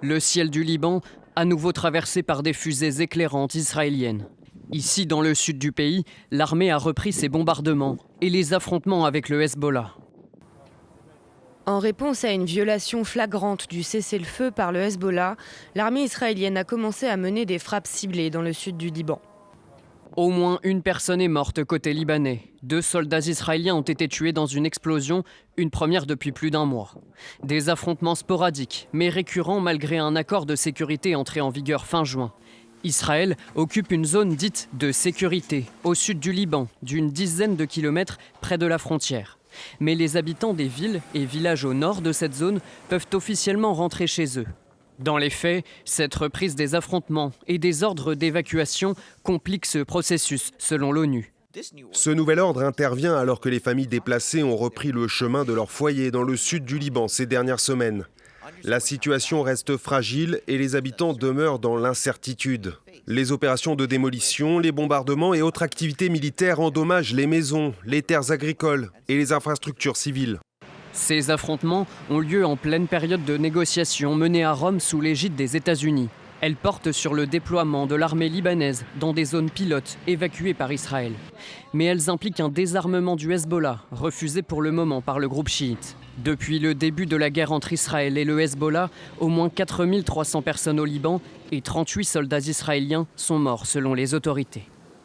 Le ciel du Liban, à nouveau traversé par des fusées éclairantes israéliennes. Ici, dans le sud du pays, l'armée a repris ses bombardements et les affrontements avec le Hezbollah. En réponse à une violation flagrante du cessez-le-feu par le Hezbollah, l'armée israélienne a commencé à mener des frappes ciblées dans le sud du Liban. Au moins une personne est morte côté libanais. 2 soldats israéliens ont été tués dans une explosion, une première depuis plus d'1 mois. Des affrontements sporadiques, mais récurrents malgré un accord de sécurité entré en vigueur fin juin. Israël occupe une zone dite de sécurité au sud du Liban, d'une dizaine de kilomètres près de la frontière. Mais les habitants des villes et villages au nord de cette zone peuvent officiellement rentrer chez eux. Dans les faits, cette reprise des affrontements et des ordres d'évacuation complique ce processus, selon l'ONU. Ce nouvel ordre intervient alors que les familles déplacées ont repris le chemin de leur foyer dans le sud du Liban ces dernières semaines. La situation reste fragile et les habitants demeurent dans l'incertitude. Les opérations de démolition, les bombardements et autres activités militaires endommagent les maisons, les terres agricoles et les infrastructures civiles. Ces affrontements ont lieu en pleine période de négociations menées à Rome sous l'égide des États-Unis. Elles portent sur le déploiement de l'armée libanaise dans des zones pilotes évacuées par Israël. Mais elles impliquent un désarmement du Hezbollah, refusé pour le moment par le groupe chiite. Depuis le début de la guerre entre Israël et le Hezbollah, au moins 4300 personnes au Liban et 38 soldats israéliens sont morts selon les autorités.